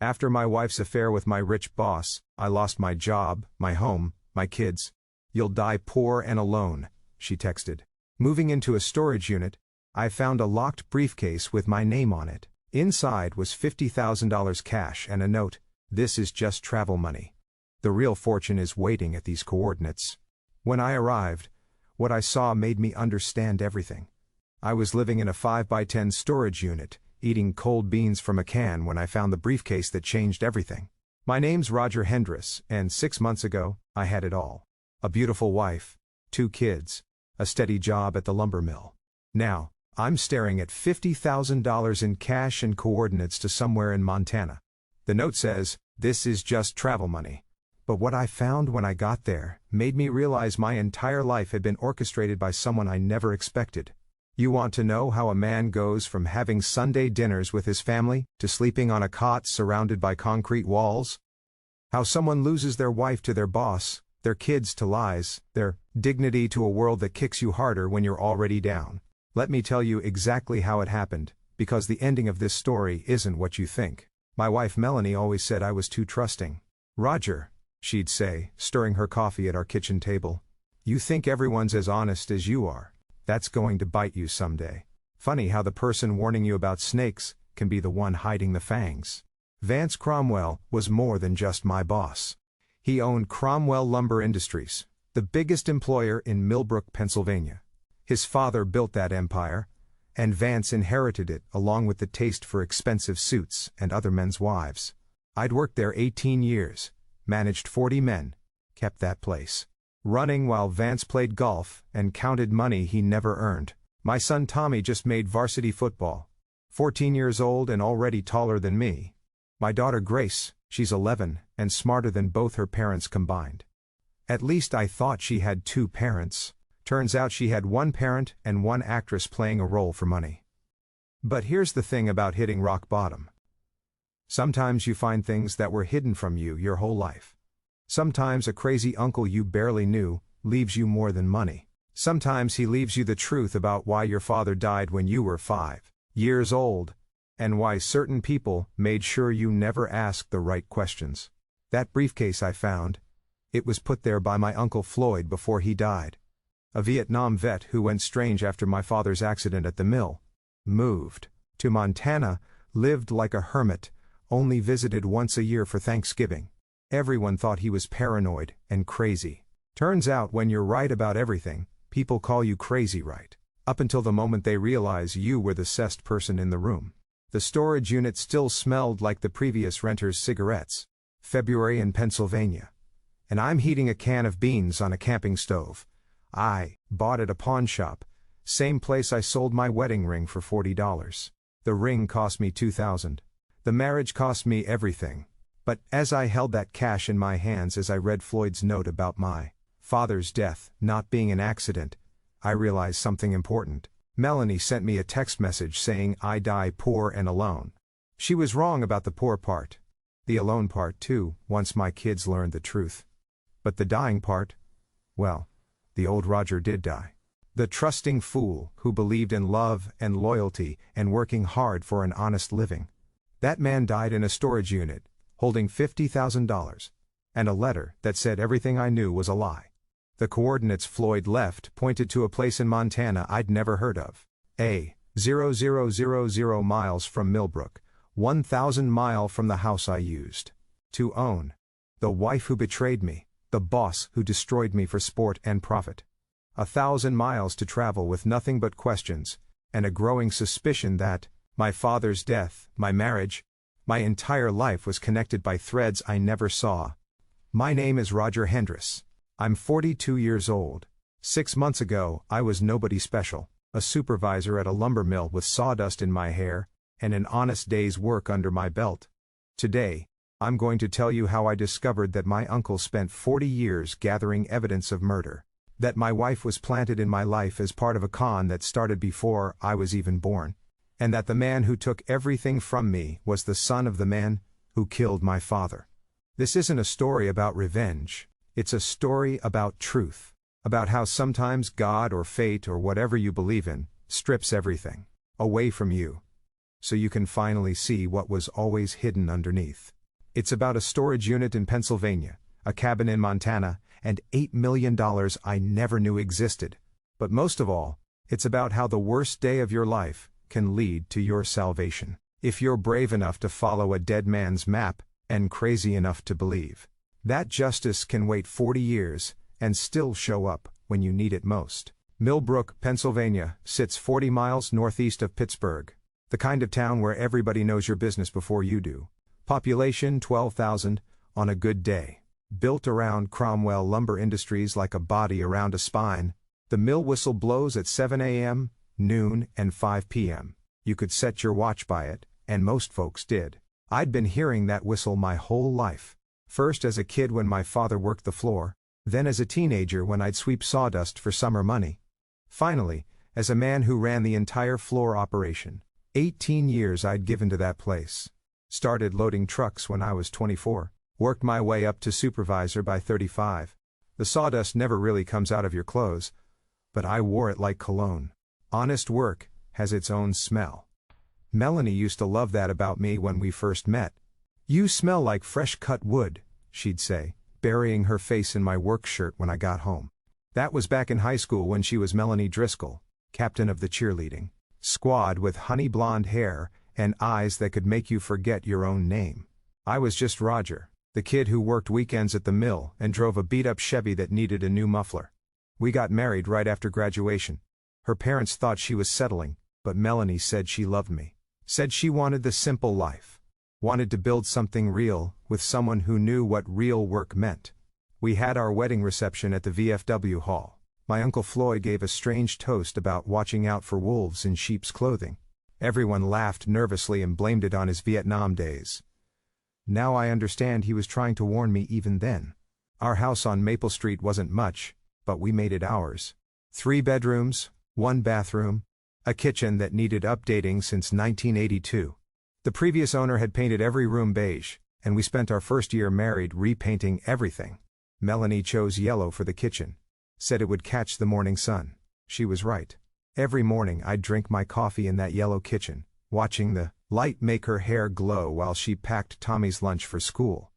After my wife's affair with my rich boss, I lost my job, my home, my kids. You'll die poor and alone, she texted. Moving into a storage unit, I found a locked briefcase with my name on it. Inside was $50,000 cash and a note, "This is just travel money. The real fortune is waiting at these coordinates." When I arrived, what I saw made me understand everything. I was living in a 5x10 storage unit, eating cold beans from a can when I found the briefcase that changed everything. My name's Roger Hendris, and 6 months ago, I had it all. A beautiful wife, 2 kids, a steady job at the lumber mill. Now, I'm staring at $50,000 in cash and coordinates to somewhere in Montana. The note says, "This is just travel money." But what I found when I got there made me realize my entire life had been orchestrated by someone I never expected. You want to know how a man goes from having Sunday dinners with his family to sleeping on a cot surrounded by concrete walls? How someone loses their wife to their boss, their kids to lies, their dignity to a world that kicks you harder when you're already down? Let me tell you exactly how it happened, because the ending of this story isn't what you think. My wife Melanie always said I was too trusting. "Roger," she'd say, stirring her coffee at our kitchen table, "you think everyone's as honest as you are. That's going to bite you someday. Funny how the person warning you about snakes can be the one hiding the fangs." Vance Cromwell was more than just my boss. He owned Cromwell Lumber Industries, the biggest employer in Millbrook, Pennsylvania. His father built that empire, and Vance inherited it along with the taste for expensive suits and other men's wives. I'd worked there 18 years, managed 40 men, kept that place running while Vance played golf and counted money he never earned. My son Tommy just made varsity football, 14 years old and already taller than me. My daughter Grace, she's 11 and smarter than both her parents combined. At least I thought she had 2 parents. Turns out she had 1 parent and 1 actress playing a role for money. But here's the thing about hitting rock bottom. Sometimes you find things that were hidden from you your whole life. Sometimes a crazy uncle you barely knew leaves you more than money. Sometimes he leaves you the truth about why your father died when you were 5 years old, and why certain people made sure you never asked the right questions. That briefcase I found, it was put there by my Uncle Floyd before he died. A Vietnam vet who went strange after my father's accident at the mill. Moved to Montana, lived like a hermit, only visited once a year for Thanksgiving. Everyone thought he was paranoid and crazy. Turns out when you're right about everything, people call you crazy right, up until the moment they realize you were the cessed person in the room. The storage unit still smelled like the previous renter's cigarettes. February in Pennsylvania. And I'm heating a can of beans on a camping stove. I bought at a pawn shop, same place I sold my wedding ring for $40. The ring cost me $2,000. The marriage cost me everything. But as I held that cash in my hands as I read Floyd's note about my father's death not being an accident, I realized something important. Melanie sent me a text message saying I die poor and alone. She was wrong about the poor part. The alone part too, once my kids learned the truth. But the dying part? Well, the old Roger did die. The trusting fool who believed in love and loyalty and working hard for an honest living. That man died in a storage unit, holding $50,000, and a letter that said everything I knew was a lie. The coordinates Floyd left pointed to a place in Montana I'd never heard of. 0,000 miles from Millbrook, 1,000 miles from the house I used to own. The wife who betrayed me, the boss who destroyed me for sport and profit. 1,000 miles to travel with nothing but questions, and a growing suspicion that my father's death, my marriage, my entire life was connected by threads I never saw. My name is Roger Hendris. I'm 42 years old. 6 months ago, I was nobody special, a supervisor at a lumber mill with sawdust in my hair, and an honest day's work under my belt. Today, I'm going to tell you how I discovered that my uncle spent 40 years gathering evidence of murder, that my wife was planted in my life as part of a con that started before I was even born, and that the man who took everything from me was the son of the man who killed my father. This isn't a story about revenge, it's a story about truth, about how sometimes God or fate or whatever you believe in strips everything away from you, so you can finally see what was always hidden underneath. It's about a storage unit in Pennsylvania, a cabin in Montana, and $8 million I never knew existed. But most of all, it's about how the worst day of your life can lead to your salvation, if you're brave enough to follow a dead man's map, and crazy enough to believe that justice can wait 40 years and still show up when you need it most. Millbrook, Pennsylvania, sits 40 miles northeast of Pittsburgh, the kind of town where everybody knows your business before you do. Population 12,000 on a good day. Built around Cromwell lumber industries like a body around a spine, the mill whistle blows at 7 a.m., noon, and 5 p.m. You could set your watch by it, and most folks did. I'd been hearing that whistle my whole life. First as a kid when my father worked the floor, then as a teenager when I'd sweep sawdust for summer money. Finally, as a man who ran the entire floor operation. 18 years I'd given to that place. Started loading trucks when I was 24, worked my way up to supervisor by 35. The sawdust never really comes out of your clothes, but I wore it like cologne. Honest work has its own smell. Melanie used to love that about me when we first met. "You smell like fresh cut wood," she'd say, burying her face in my work shirt when I got home. That was back in high school when she was Melanie Driscoll, captain of the cheerleading squad with honey blonde hair and eyes that could make you forget your own name. I was just Roger, the kid who worked weekends at the mill and drove a beat-up Chevy that needed a new muffler. We got married right after graduation. Her parents thought she was settling, but Melanie said she loved me. Said she wanted the simple life. Wanted to build something real, with someone who knew what real work meant. We had our wedding reception at the VFW hall. My Uncle Floyd gave a strange toast about watching out for wolves in sheep's clothing. Everyone laughed nervously and blamed it on his Vietnam days. Now I understand he was trying to warn me even then. Our house on Maple Street wasn't much, but we made it ours. 3 bedrooms, 1 bathroom, a kitchen that needed updating since 1982. The previous owner had painted every room beige, and we spent our first year married repainting everything. Melanie chose yellow for the kitchen. Said it would catch the morning sun. She was right. Every morning I'd drink my coffee in that yellow kitchen, watching the light make her hair glow while she packed Tommy's lunch for school.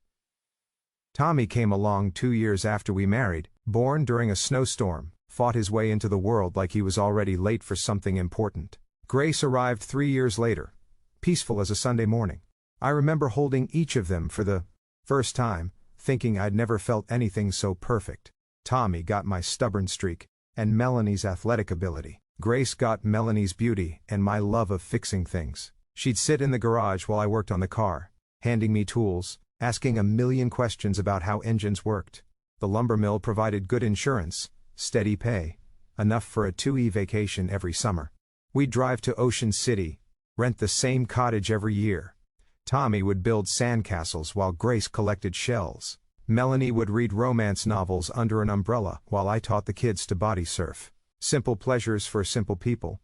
Tommy came along 2 years after we married, born during a snowstorm, fought his way into the world like he was already late for something important. Grace arrived 3 years later, peaceful as a Sunday morning. I remember holding each of them for the first time, thinking I'd never felt anything so perfect. Tommy got my stubborn streak, and Melanie's athletic ability. Grace got Melanie's beauty and my love of fixing things. She'd sit in the garage while I worked on the car, handing me tools, asking a million questions about how engines worked. The lumber mill provided good insurance, steady pay, enough for a 2-week vacation every summer. We'd drive to Ocean City, rent the same cottage every year. Tommy would build sandcastles while Grace collected shells. Melanie would read romance novels under an umbrella while I taught the kids to body surf. Simple pleasures for simple people.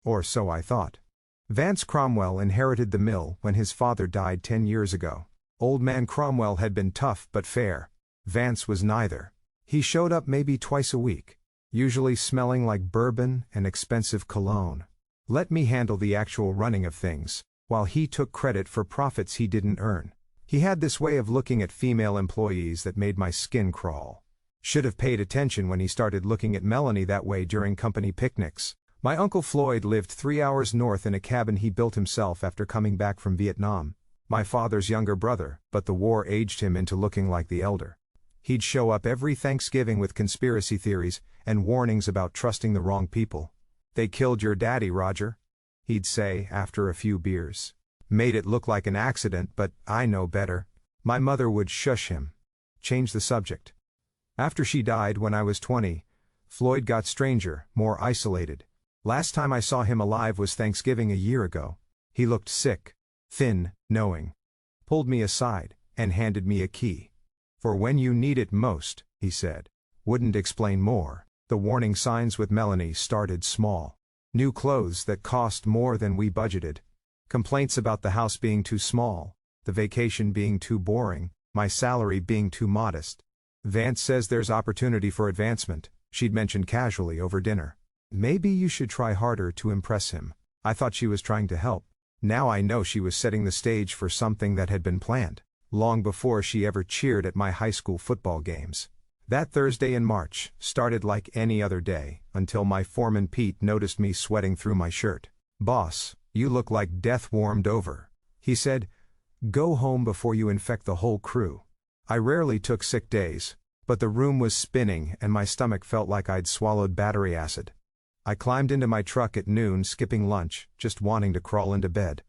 Or so I thought. Vance Cromwell inherited the mill when his father died 10 years ago. Old man Cromwell had been tough but fair. Vance was neither. He showed up maybe twice a week, usually smelling like bourbon and expensive cologne. Let me handle the actual running of things, while he took credit for profits he didn't earn. He had this way of looking at female employees that made my skin crawl. Should have paid attention when he started looking at Melanie that way during company picnics. My Uncle Floyd lived 3 hours north in a cabin he built himself after coming back from Vietnam. My father's younger brother, but the war aged him into looking like the elder. He'd show up every Thanksgiving with conspiracy theories and warnings about trusting the wrong people. "They killed your daddy, Roger," he'd say after a few beers. Made it look like an accident, but I know better. My mother would shush him. Change the subject. After she died when I was 20, Floyd got stranger, more isolated. Last time I saw him alive was Thanksgiving a year ago. He looked sick, thin, knowing. Pulled me aside, and handed me a key. "For when you need it most," he said. Wouldn't explain more. The warning signs with Melanie started small. New clothes that cost more than we budgeted. Complaints about the house being too small, the vacation being too boring, my salary being too modest. "Vance says there's opportunity for advancement," she'd mentioned casually over dinner. "Maybe you should try harder to impress him." I thought she was trying to help. Now I know she was setting the stage for something that had been planned, long before she ever cheered at my high school football games. That Thursday in March started like any other day, until my foreman Pete noticed me sweating through my shirt. "Boss, you look like death warmed over," he said. "Go home before you infect the whole crew." I rarely took sick days, but the room was spinning and my stomach felt like I'd swallowed battery acid. I climbed into my truck at noon, skipping lunch, just wanting to crawl into bed.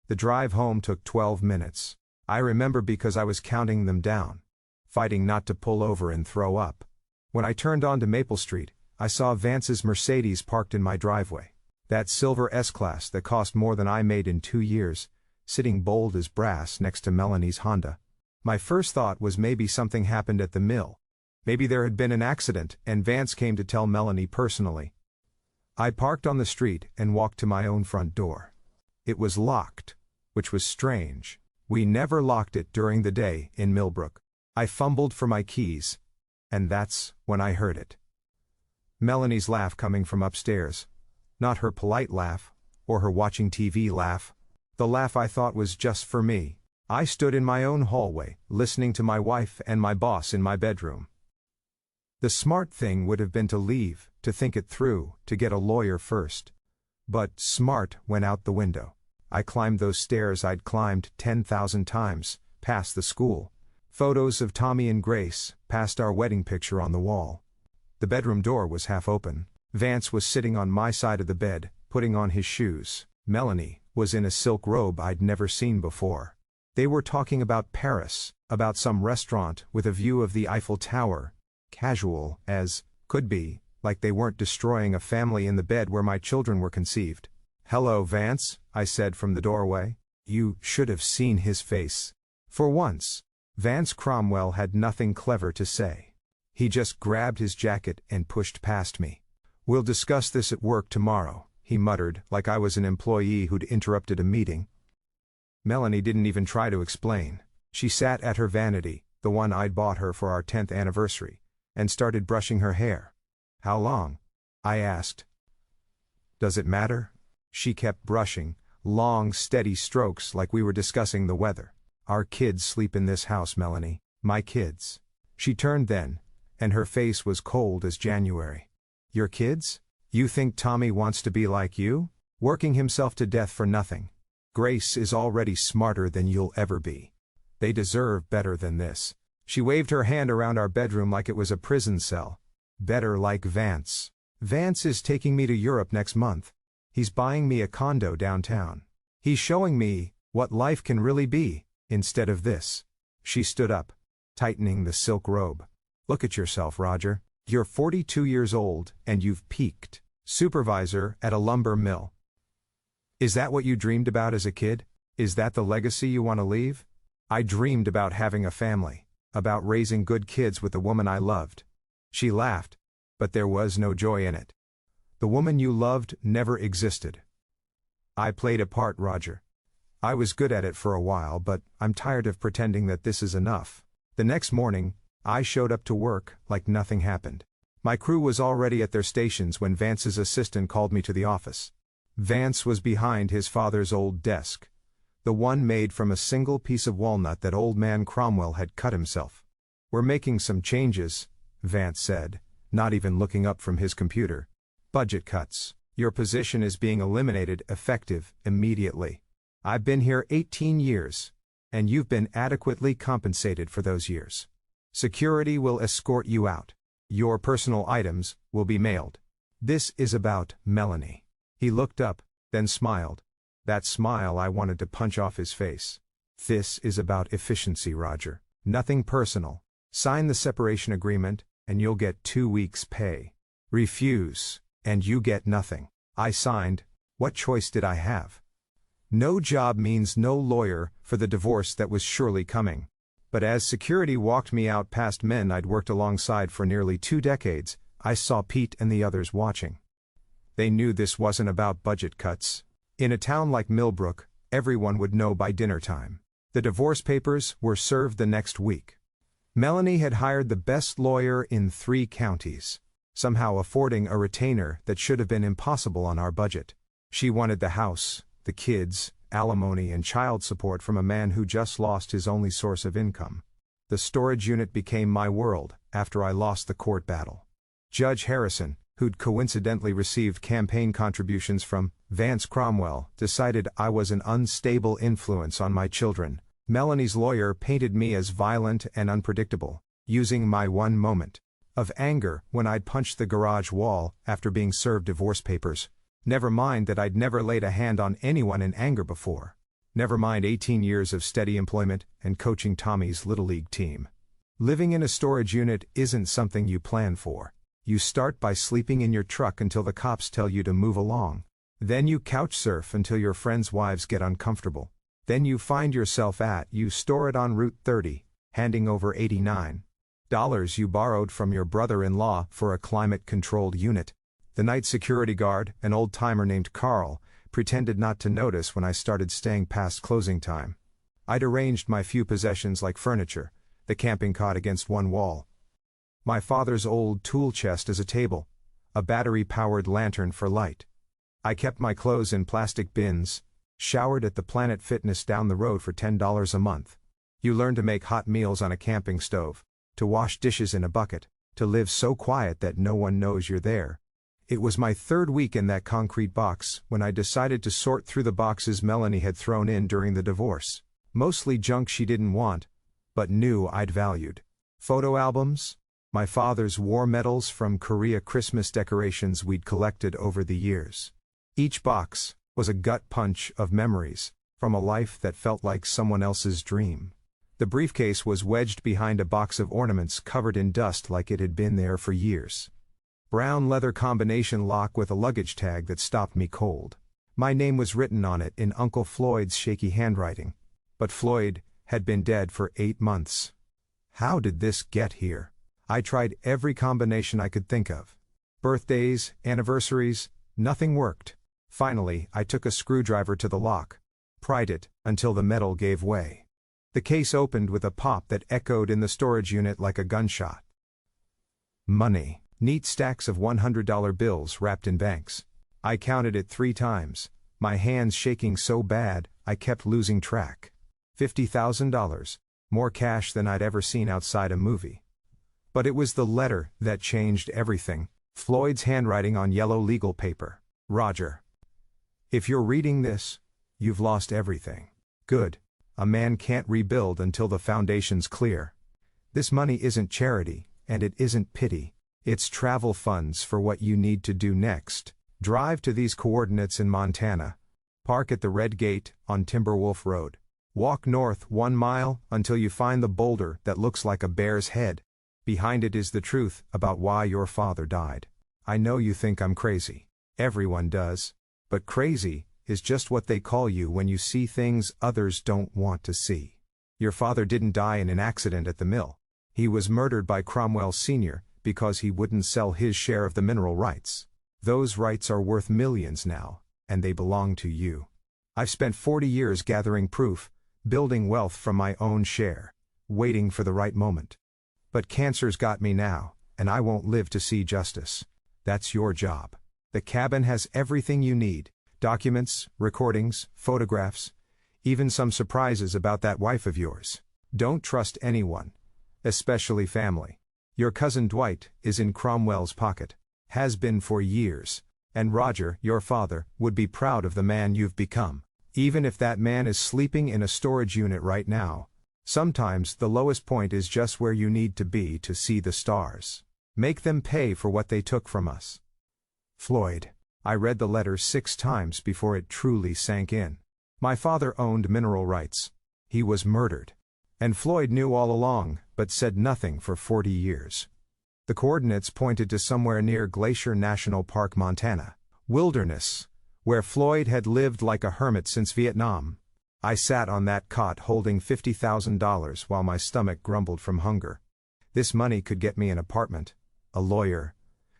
The drive home took 12 minutes. I remember because I was counting them down, fighting not to pull over and throw up. When I turned onto Maple Street, I saw Vance's Mercedes parked in my driveway. That silver S-Class that cost more than I made in 2 years, sitting bold as brass next to Melanie's Honda. My first thought was maybe something happened at the mill. Maybe there had been an accident and Vance came to tell Melanie personally. I parked on the street and walked to my own front door. It was locked, which was strange. We never locked it during the day in Millbrook. I fumbled for my keys, and that's when I heard it. Melanie's laugh coming from upstairs. Not her polite laugh, or her watching TV laugh. The laugh I thought was just for me. I stood in my own hallway, listening to my wife and my boss in my bedroom. The smart thing would have been to leave, to think it through, to get a lawyer first. But smart went out the window. I climbed those stairs I'd climbed 10,000 times, past the school. Photos of Tommy and Grace, past our wedding picture on the wall. The bedroom door was half open. Vance was sitting on my side of the bed, putting on his shoes. Melanie was in a silk robe I'd never seen before. They were talking about Paris, about some restaurant with a view of the Eiffel Tower, casual as could be, like they weren't destroying a family in the bed where my children were conceived. "Hello, Vance," I said from the doorway. You should have seen his face. For once, Vance Cromwell had nothing clever to say. He just grabbed his jacket and pushed past me. "We'll discuss this at work tomorrow," he muttered, like I was an employee who'd interrupted a meeting. Melanie didn't even try to explain. She sat at her vanity, the one I'd bought her for our 10th anniversary, and started brushing her hair. "How long?" I asked. "Does it matter?" She kept brushing, long, steady strokes like we were discussing the weather. "Our kids sleep in this house, Melanie. My kids." She turned then, and her face was cold as January. "Your kids? You think Tommy wants to be like you? Working himself to death for nothing? Grace is already smarter than you'll ever be. They deserve better than this." She waved her hand around our bedroom like it was a prison cell. "Better like Vance. Vance is taking me to Europe next month. He's buying me a condo downtown. He's showing me what life can really be, instead of this." She stood up, tightening the silk robe. "Look at yourself, Roger. You're 42 years old, and you've peaked. Supervisor at a lumber mill. Is that what you dreamed about as a kid? Is that the legacy you want to leave?" "I dreamed about having a family, about raising good kids with the woman I loved." She laughed, but there was no joy in it. "The woman you loved never existed." "I played a part, Roger. I was good at it for a while, but I'm tired of pretending that this is enough." The next morning, I showed up to work like nothing happened. My crew was already at their stations when Vance's assistant called me to the office. Vance was behind his father's old desk, the one made from a single piece of walnut that old man Cromwell had cut himself. "We're making some changes," Vance said, not even looking up from his computer. "Budget cuts. Your position is being eliminated effective immediately. I've been here 18 years, and you've been adequately compensated for those years. Security will escort you out. Your personal items will be mailed. This is about Melanie." He looked up, then smiled. That smile I wanted to punch off his face. "This is about efficiency, Roger. Nothing personal. Sign the separation agreement, and you'll get 2 weeks' pay. Refuse, and you get nothing." I signed. What choice did I have? No job means no lawyer for the divorce that was surely coming. But as security walked me out past men I'd worked alongside for nearly 2 decades, I saw Pete and the others watching. They knew this wasn't about budget cuts. In a town like Millbrook, everyone would know by dinner time. The divorce papers were served the next week. Melanie had hired the best lawyer in 3 counties, somehow affording a retainer that should have been impossible on our budget. She wanted the house, the kids, alimony and child support from a man who just lost his only source of income. The storage unit became my world after I lost the court battle. Judge Harrison, who'd coincidentally received campaign contributions from Vance Cromwell, decided I was an unstable influence on my children. Melanie's lawyer painted me as violent and unpredictable, using my one moment of anger when I'd punched the garage wall after being served divorce papers. Never mind that I'd never laid a hand on anyone in anger before. Never mind 18 years of steady employment and coaching Tommy's Little League team. Living in a storage unit isn't something you plan for. You start by sleeping in your truck until the cops tell you to move along. Then you couch surf until your friends' wives get uncomfortable. Then you find yourself you store it on Route 30, handing over $89 you borrowed from your brother-in-law for a climate-controlled unit. The night security guard, an old-timer named Carl, pretended not to notice when I started staying past closing time. I'd arranged my few possessions like furniture, the camping cot against one wall, my father's old tool chest as a table, a battery-powered lantern for light. I kept my clothes in plastic bins, showered at the Planet Fitness down the road for $10 a month. You learn to make hot meals on a camping stove, to wash dishes in a bucket, to live so quiet that no one knows you're there. It was my third week in that concrete box when I decided to sort through the boxes Melanie had thrown in during the divorce. Mostly junk she didn't want, but knew I'd valued. Photo albums, my father's war medals from Korea, Christmas decorations we'd collected over the years. Each box was a gut punch of memories from a life that felt like someone else's dream. The briefcase was wedged behind a box of ornaments covered in dust like it had been there for years. Brown leather combination lock with a luggage tag that stopped me cold. My name was written on it in Uncle Floyd's shaky handwriting. But Floyd had been dead for 8 months. How did this get here? I tried every combination I could think of. Birthdays, anniversaries, nothing worked. Finally, I took a screwdriver to the lock, pried it until the metal gave way. The case opened with a pop that echoed in the storage unit like a gunshot. Money. Neat stacks of $100 bills wrapped in banks. I counted it 3 times, my hands shaking so bad I kept losing track. $50,000, more cash than I'd ever seen outside a movie. But it was the letter that changed everything. Floyd's handwriting on yellow legal paper. Roger. If you're reading this, you've lost everything. Good. A man can't rebuild until the foundation's clear. This money isn't charity, and it isn't pity. It's travel funds for what you need to do next. Drive to these coordinates in Montana. Park at the Red Gate on Timberwolf Road. Walk north 1 mile until you find the boulder that looks like a bear's head. Behind it is the truth about why your father died. I know you think I'm crazy. Everyone does. But crazy is just what they call you when you see things others don't want to see. Your father didn't die in an accident at the mill. He was murdered by Cromwell Sr. because he wouldn't sell his share of the mineral rights. Those rights are worth millions now, and they belong to you. I've spent 40 years gathering proof, building wealth from my own share, waiting for the right moment. But cancer's got me now, and I won't live to see justice. That's your job. The cabin has everything you need: documents, recordings, photographs, even some surprises about that wife of yours. Don't trust anyone, especially family. Your cousin Dwight is in Cromwell's pocket, has been for years, and Roger, your father, would be proud of the man you've become. Even if that man is sleeping in a storage unit right now, sometimes the lowest point is just where you need to be to see the stars. Make them pay for what they took from us. Floyd. I read the letter 6 times before it truly sank in. My father owned mineral rights. He was murdered. And Floyd knew all along, but said nothing for 40 years. The coordinates pointed to somewhere near Glacier National Park, Montana. Wilderness, where Floyd had lived like a hermit since Vietnam. I sat on that cot holding $50,000 while my stomach grumbled from hunger. This money could get me an apartment, a lawyer,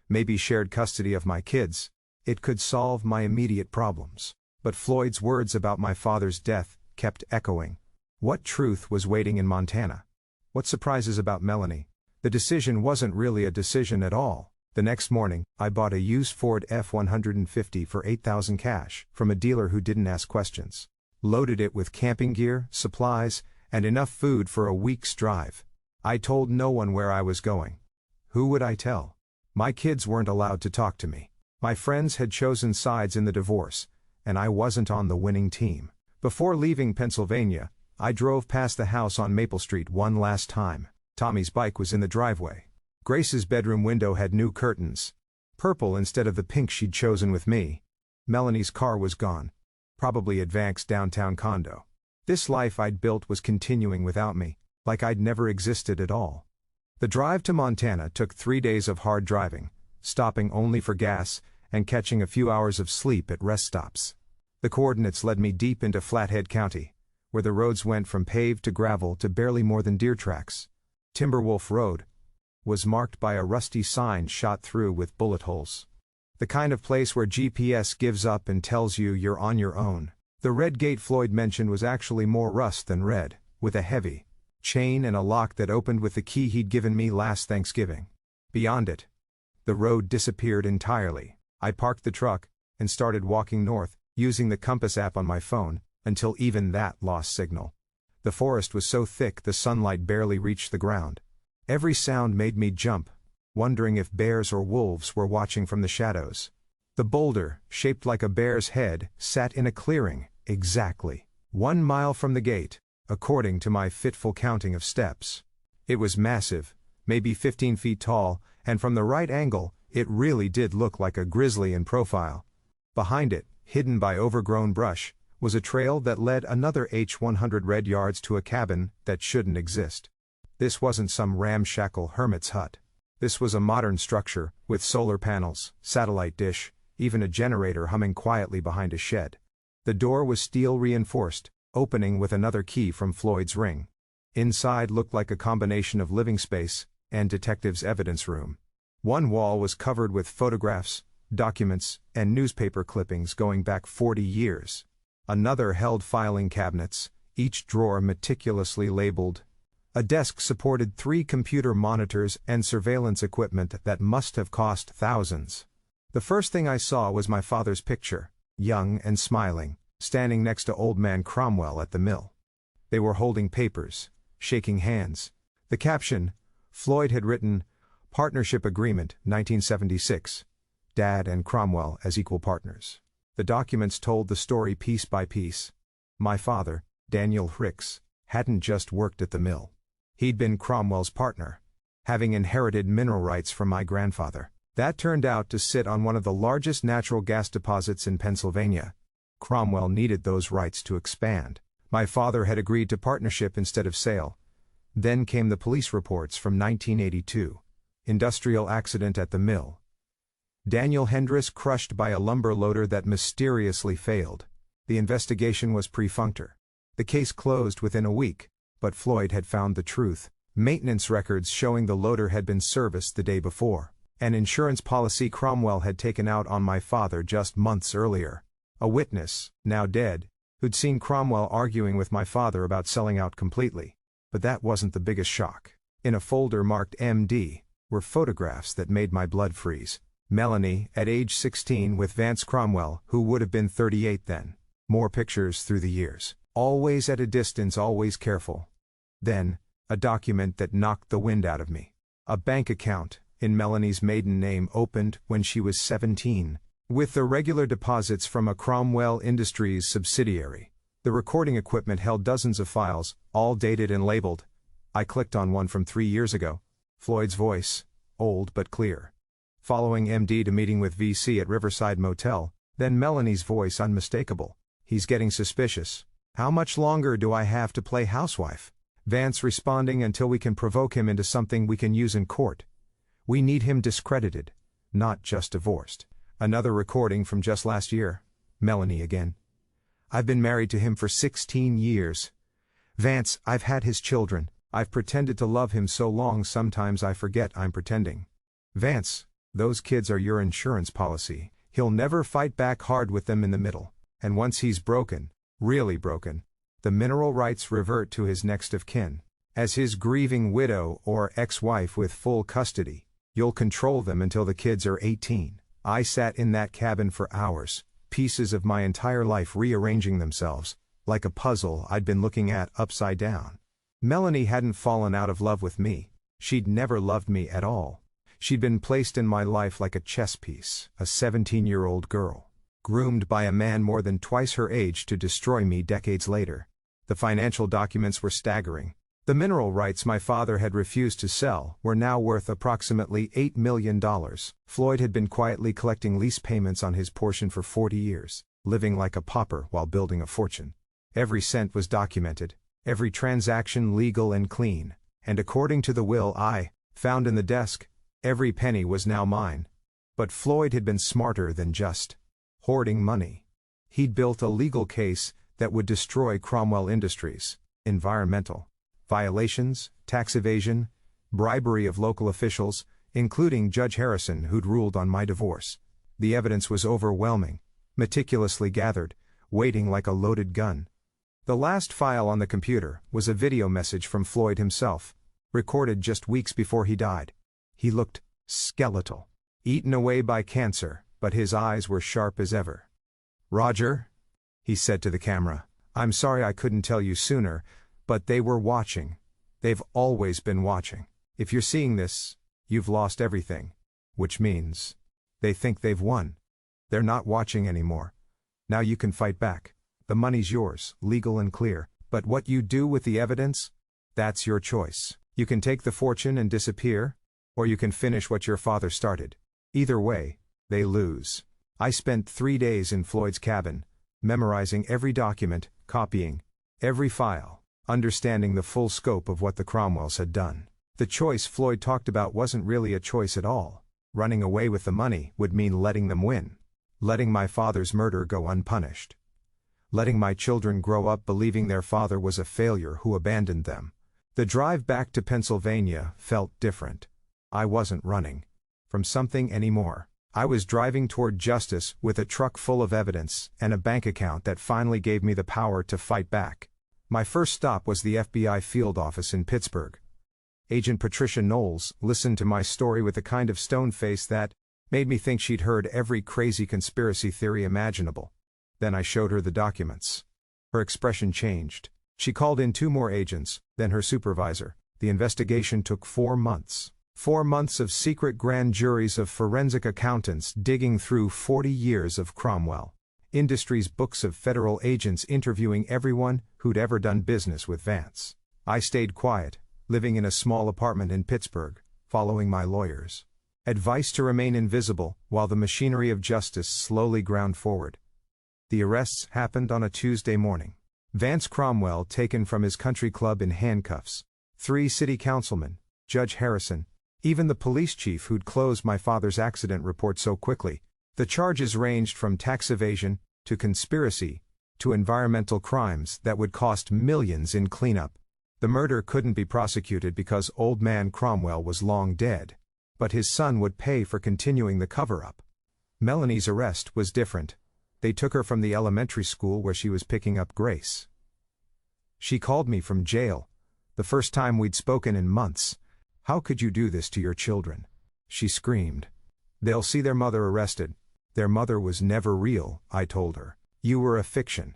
maybe shared custody of my kids. It could solve my immediate problems. But Floyd's words about my father's death kept echoing. What truth was waiting in Montana? What surprises about Melanie? The decision wasn't really a decision at all. The next morning, I bought a used Ford F-150 for $8,000 cash from a dealer who didn't ask questions. loaded it with camping gear, supplies, and enough food for a week's drive. I told no one where I was going. Who would I tell? My kids weren't allowed to talk to me. My friends had chosen sides in the divorce, and I wasn't on the winning team. Before leaving Pennsylvania, I drove past the house on Maple Street one last time. Tommy's bike was in the driveway. Grace's bedroom window had new curtains. Purple instead of the pink she'd chosen with me. Melanie's car was gone. Probably at Vank's downtown condo. This life I'd built was continuing without me, like I'd never existed at all. The drive to Montana took 3 days of hard driving, stopping only for gas, and catching a few hours of sleep at rest stops. The coordinates led me deep into Flathead County, where the roads went from paved to gravel to barely more than deer tracks. Timberwolf Road was marked by a rusty sign shot through with bullet holes. The kind of place where GPS gives up and tells you you're on your own. The red gate Floyd mentioned was actually more rust than red, with a heavy chain and a lock that opened with the key he'd given me last Thanksgiving. Beyond it, the road disappeared entirely. I parked the truck and started walking north, using the compass app on my phone, until even that lost signal. The forest was so thick the sunlight barely reached the ground. Every sound made me jump, wondering if bears or wolves were watching from the shadows. The boulder, shaped like a bear's head, sat in a clearing, exactly 1 mile from the gate, according to my fitful counting of steps. It was massive, maybe 15 feet tall, and from the right angle, it really did look like a grizzly in profile. Behind it, hidden by overgrown brush, was a trail that led another 100 red yards to a cabin that shouldn't exist. This wasn't some ramshackle hermit's hut. This was a modern structure, with solar panels, satellite dish, even a generator humming quietly behind a shed. The door was steel reinforced, opening with another key from Floyd's ring. Inside looked like a combination of living space and detective's evidence room. One wall was covered with photographs, documents, and newspaper clippings going back 40 years. Another held filing cabinets, each drawer meticulously labeled. A desk supported 3 computer monitors and surveillance equipment that must have cost thousands. The first thing I saw was my father's picture, young and smiling, standing next to old man Cromwell at the mill. They were holding papers, shaking hands. The caption, Floyd had written, Partnership Agreement, 1976. Dad and Cromwell as equal partners. The documents told the story piece by piece. My father, Daniel Hicks, hadn't just worked at the mill. He'd been Cromwell's partner, having inherited mineral rights from my grandfather. That turned out to sit on one of the largest natural gas deposits in Pennsylvania. Cromwell needed those rights to expand. My father had agreed to partnership instead of sale. Then came the police reports from 1982. Industrial accident at the mill. Daniel Hendris crushed by a lumber loader that mysteriously failed. The investigation was perfunctory. The case closed within a week, but Floyd had found the truth. Maintenance records showing the loader had been serviced the day before. An insurance policy Cromwell had taken out on my father just months earlier. A witness, now dead, who'd seen Cromwell arguing with my father about selling out completely. But that wasn't the biggest shock. In a folder marked MD, were photographs that made my blood freeze. Melanie, at age 16 with Vance Cromwell, who would have been 38 then. More pictures through the years. Always at a distance, always careful. Then, a document that knocked the wind out of me. A bank account, in Melanie's maiden name, opened when she was 17. With the regular deposits from a Cromwell Industries subsidiary. The recording equipment held dozens of files, all dated and labeled. I clicked on one from 3 years ago. Floyd's voice, old but clear. Following MD to meeting with VC at Riverside Motel, then Melanie's voice unmistakable. He's getting suspicious. How much longer do I have to play housewife? Vance responding until we can provoke him into something we can use in court. We need him discredited, not just divorced. Another recording from just last year. Melanie again. I've been married to him for 16 years. Vance, I've had his children. I've pretended to love him so long sometimes I forget I'm pretending. Vance, those kids are your insurance policy. He'll never fight back hard with them in the middle. And once he's broken, really broken, the mineral rights revert to his next of kin. As his grieving widow or ex-wife with full custody, you'll control them until the kids are 18. I sat in that cabin for hours, pieces of my entire life rearranging themselves. like a puzzle I'd been looking at upside down. Melanie hadn't fallen out of love with me. She'd never loved me at all. She'd been placed in my life like a chess piece, a 17-year-old girl, groomed by a man more than twice her age to destroy me decades later. The financial documents were staggering. The mineral rights my father had refused to sell were now worth approximately $8 million. Floyd had been quietly collecting lease payments on his portion for 40 years, living like a pauper while building a fortune. Every cent was documented, every transaction legal and clean, and according to the will I found in the desk, every penny was now mine. But Floyd had been smarter than just hoarding money. He'd built a legal case that would destroy Cromwell Industries: environmental violations, tax evasion, bribery of local officials, including Judge Harrison, who'd ruled on my divorce. The evidence was overwhelming, meticulously gathered, waiting like a loaded gun. The last file on the computer was a video message from Floyd himself, recorded just weeks before he died. He looked skeletal, eaten away by cancer, but his eyes were sharp as ever. "Roger," he said to the camera, "I'm sorry I couldn't tell you sooner, but they were watching. They've always been watching. If you're seeing this, you've lost everything. Which means they think they've won. They're not watching anymore. Now you can fight back. The money's yours, legal and clear, but what you do with the evidence? That's your choice. You can take the fortune and disappear, or you can finish what your father started. Either way, they lose." I spent 3 days in Floyd's cabin, memorizing every document, copying every file, understanding the full scope of what the Cromwells had done. The choice Floyd talked about wasn't really a choice at all. Running away with the money would mean letting them win. Letting my father's murder go unpunished. Letting my children grow up believing their father was a failure who abandoned them. The drive back to Pennsylvania felt different. I wasn't running from something anymore. I was driving toward justice with a truck full of evidence and a bank account that finally gave me the power to fight back. My first stop was the FBI field office in Pittsburgh. Agent Patricia Knowles listened to my story with a kind of stone face that made me think she'd heard every crazy conspiracy theory imaginable. Then I showed her the documents. Her expression changed. She called in 2 more agents, then her supervisor. The investigation took 4 months. 4 months of secret grand juries of forensic accountants digging through 40 years of Cromwell Industries books of federal agents interviewing everyone who'd ever done business with Vance. I stayed quiet, living in a small apartment in Pittsburgh, following my lawyers' advice to remain invisible while the machinery of justice slowly ground forward. The arrests happened on a Tuesday morning. Vance Cromwell taken from his country club in handcuffs. 3 city councilmen, Judge Harrison, even the police chief who'd closed my father's accident report so quickly. The charges ranged from tax evasion, to conspiracy, to environmental crimes that would cost millions in cleanup. The murder couldn't be prosecuted because old man Cromwell was long dead, but his son would pay for continuing the cover-up. Melanie's arrest was different. They took her from the elementary school where she was picking up Grace. She called me from jail, the first time we'd spoken in months. "How could you do this to your children?" she screamed. "They'll see their mother arrested." "Their mother was never real," I told her. "You were a fiction.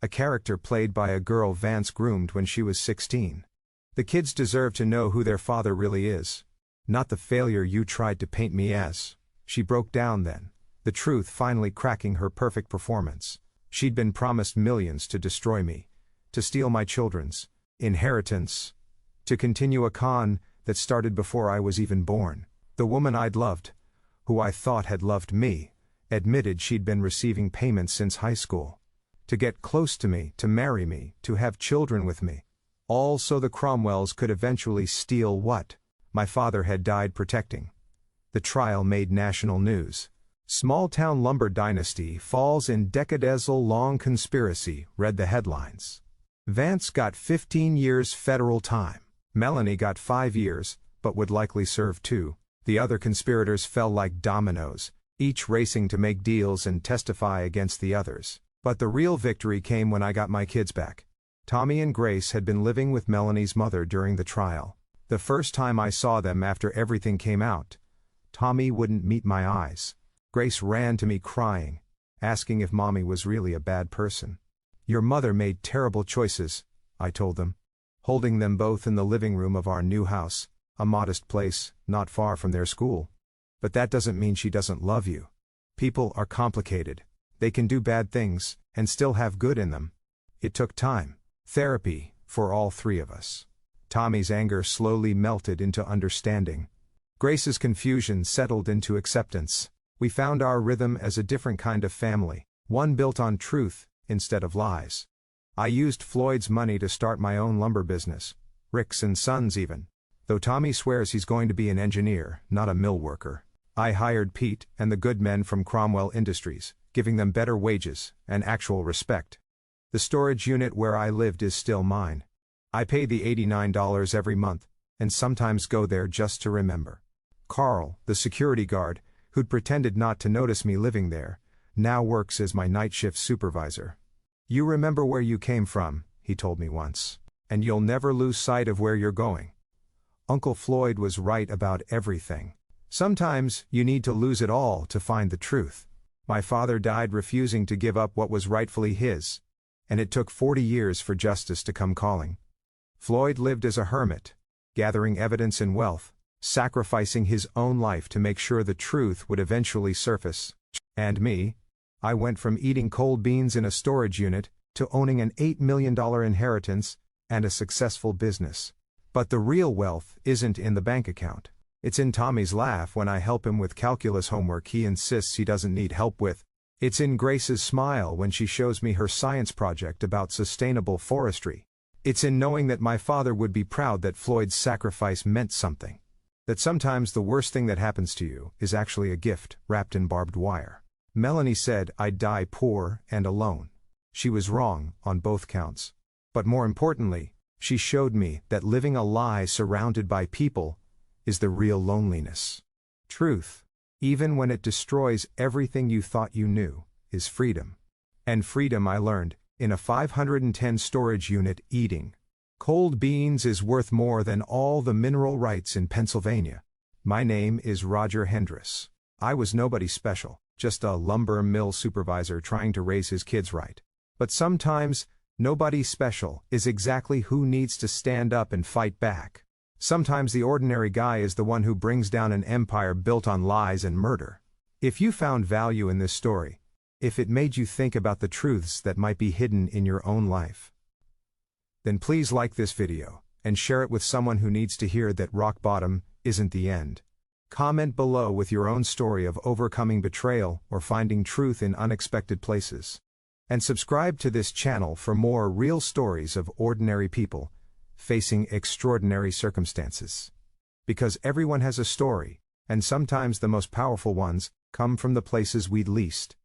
A character played by a girl Vance groomed when she was 16. The kids deserve to know who their father really is, not the failure you tried to paint me as." She broke down then, the truth finally cracking her perfect performance. She'd been promised millions to destroy me, to steal my children's inheritance, to continue a con that started before I was even born. The woman I'd loved, who I thought had loved me, admitted she'd been receiving payments since high school. To get close to me, to marry me, to have children with me. All so the Cromwells could eventually steal what my father had died protecting. The trial made national news. "Small-town lumber dynasty falls in decadal-long conspiracy," read the headlines. Vance got 15 years federal time. Melanie got 5 years, but would likely serve 2. The other conspirators fell like dominoes, each racing to make deals and testify against the others. But the real victory came when I got my kids back. Tommy and Grace had been living with Melanie's mother during the trial. The first time I saw them after everything came out, Tommy wouldn't meet my eyes. Grace ran to me crying, asking if Mommy was really a bad person. Your mother made terrible choices, I told them, holding them both in the living room of our new house, a modest place, not far from their school. But that doesn't mean she doesn't love you. People are complicated. They can do bad things, and still have good in them. It took time, therapy, for all three of us. Tommy's anger slowly melted into understanding. Grace's confusion settled into acceptance. We found our rhythm as a different kind of family, one built on truth, instead of lies. I used Floyd's money to start my own lumber business, Rick's and Sons even. Though Tommy swears he's going to be an engineer, not a mill worker. I hired Pete and the good men from Cromwell Industries, giving them better wages and actual respect. The storage unit where I lived is still mine. I pay the $89 every month, and sometimes go there just to remember. Carl, the security guard, who'd pretended not to notice me living there, now works as my night shift supervisor. You remember where you came from, he told me once, and you'll never lose sight of where you're going. Uncle Floyd was right about everything. Sometimes you need to lose it all to find the truth. My father died refusing to give up what was rightfully his, and it took 40 years for justice to come calling. Floyd lived as a hermit, gathering evidence and wealth, sacrificing his own life to make sure the truth would eventually surface. And me? I went from eating cold beans in a storage unit to owning an $8 million inheritance and a successful business. But the real wealth isn't in the bank account. It's in Tommy's laugh when I help him with calculus homework he insists he doesn't need help with. It's in Grace's smile when she shows me her science project about sustainable forestry. It's in knowing that my father would be proud that Floyd's sacrifice meant something. That sometimes the worst thing that happens to you is actually a gift wrapped in barbed wire. Melanie said I'd die poor and alone. She was wrong on both counts. But more importantly, she showed me that living a lie surrounded by people is the real loneliness. Truth, even when it destroys everything you thought you knew, is freedom. And freedom, I learned, in a 510 storage unit eating cold beans is worth more than all the mineral rights in Pennsylvania. My name is Roger Hendress. I was nobody special, just a lumber mill supervisor trying to raise his kids right. But sometimes, nobody special is exactly who needs to stand up and fight back. Sometimes the ordinary guy is the one who brings down an empire built on lies and murder. If you found value in this story, if it made you think about the truths that might be hidden in your own life, then please like this video, and share it with someone who needs to hear that rock bottom isn't the end. Comment below with your own story of overcoming betrayal or finding truth in unexpected places. And subscribe to this channel for more real stories of ordinary people facing extraordinary circumstances. Because everyone has a story, and sometimes the most powerful ones come from the places we'd least